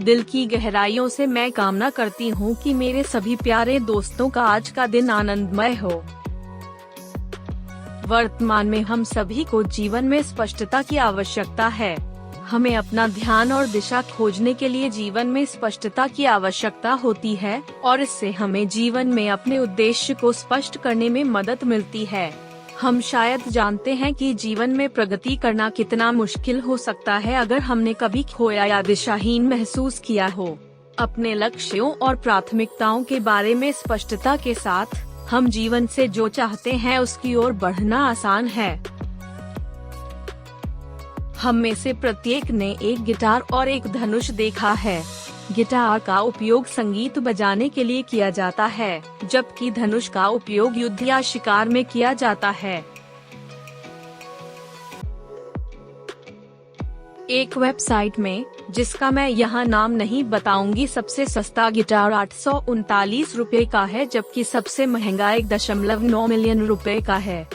दिल की गहराइयों से मैं कामना करती हूँ कि मेरे सभी प्यारे दोस्तों का आज का दिन आनंदमय हो। वर्तमान में हम सभी को जीवन में स्पष्टता की आवश्यकता है। हमें अपना ध्यान और दिशा खोजने के लिए जीवन में स्पष्टता की आवश्यकता होती है और इससे हमें जीवन में अपने उद्देश्य को स्पष्ट करने में मदद मिलती है। हम शायद जानते हैं कि जीवन में प्रगति करना कितना मुश्किल हो सकता है अगर हमने कभी खोया या दिशाहीन महसूस किया हो। अपने लक्ष्यों और प्राथमिकताओं के बारे में स्पष्टता के साथ हम जीवन से जो चाहते हैं उसकी ओर बढ़ना आसान है। हम में से प्रत्येक ने एक गिटार और एक धनुष देखा है। गिटार का उपयोग संगीत बजाने के लिए किया जाता है, जबकि धनुष का उपयोग युद्ध या शिकार में किया जाता है। एक वेबसाइट में, जिसका मैं यहाँ नाम नहीं बताऊंगी, सबसे सस्ता गिटार 839 रुपए का है, जबकि सबसे महंगा 1.9 मिलियन रुपए का है।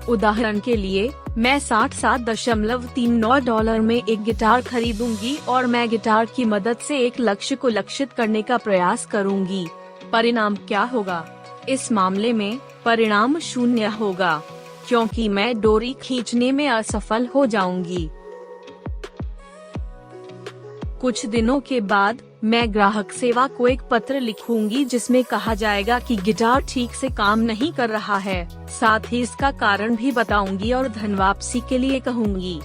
उदाहरण के लिए, मैं $67.39 में एक गिटार खरीदूंगी और मैं गिटार की मदद से एक लक्ष्य को लक्षित करने का प्रयास करूंगी। परिणाम क्या होगा? इस मामले में परिणाम 0 होगा, क्योंकि मैं डोरी खींचने में असफल हो जाऊंगी। कुछ दिनों के बाद मैं ग्राहक सेवा को एक पत्र लिखूंगी जिसमें कहा जाएगा कि गिटार ठीक से काम नहीं कर रहा है। साथ ही इसका कारण भी बताऊंगी और धन वापसी के लिए कहूंगी।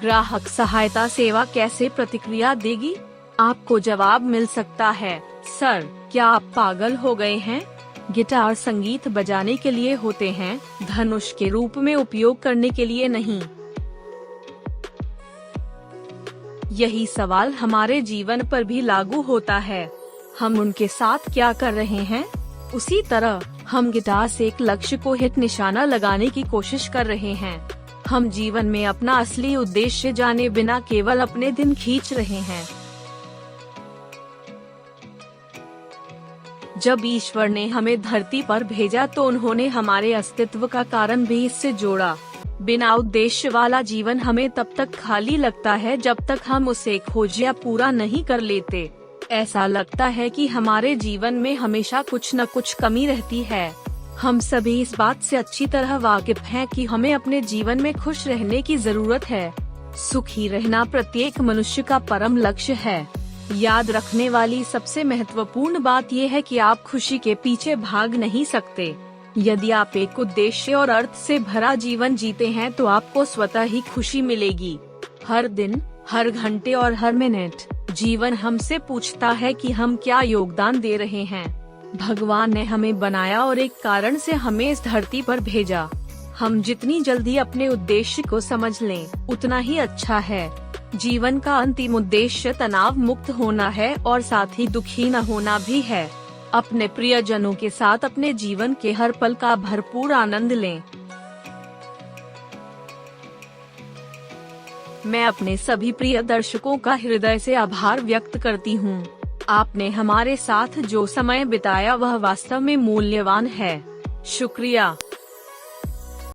ग्राहक सहायता सेवा कैसे प्रतिक्रिया देगी? आपको जवाब मिल सकता है, सर, क्या आप पागल हो गए हैं? गिटार संगीत बजाने के लिए होते हैं, धनुष के रूप में उपयोग करने के लिए नहीं। यही सवाल हमारे जीवन पर भी लागू होता है। हम उनके साथ क्या कर रहे हैं? उसी तरह हम गिटार से एक लक्ष्य को हिट निशाना लगाने की कोशिश कर रहे हैं। हम जीवन में अपना असली उद्देश्य जाने बिना केवल अपने दिन खींच रहे हैं। जब ईश्वर ने हमें धरती पर भेजा तो उन्होंने हमारे अस्तित्व का कारण भी इससे जोड़ा। बिना उद्देश्य वाला जीवन हमें तब तक खाली लगता है जब तक हम उसे खोज या पूरा नहीं कर लेते। ऐसा लगता है कि हमारे जीवन में हमेशा कुछ न कुछ कमी रहती है। हम सभी इस बात से अच्छी तरह वाकिफ हैं कि हमें अपने जीवन में खुश रहने की जरूरत है। सुखी रहना प्रत्येक मनुष्य का परम लक्ष्य है। याद रखने वाली सबसे महत्वपूर्ण बात यह है कि आप खुशी के पीछे भाग नहीं सकते। यदि आप एक उद्देश्य और अर्थ से भरा जीवन जीते हैं तो आपको स्वतः ही खुशी मिलेगी। हर दिन, हर घंटे और हर मिनट जीवन हमसे पूछता है कि हम क्या योगदान दे रहे हैं। भगवान ने हमें बनाया और एक कारण से हमें इस धरती पर भेजा। हम जितनी जल्दी अपने उद्देश्य को समझ लें, उतना ही अच्छा है। जीवन का अंतिम उद्देश्य तनाव मुक्त होना है और साथ ही दुखी न होना भी है। अपने प्रियजनों के साथ अपने जीवन के हर पल का भरपूर आनंद लें। मैं अपने सभी प्रिय दर्शकों का हृदय से आभार व्यक्त करती हूँ। आपने हमारे साथ जो समय बिताया वह वास्तव में मूल्यवान है। शुक्रिया।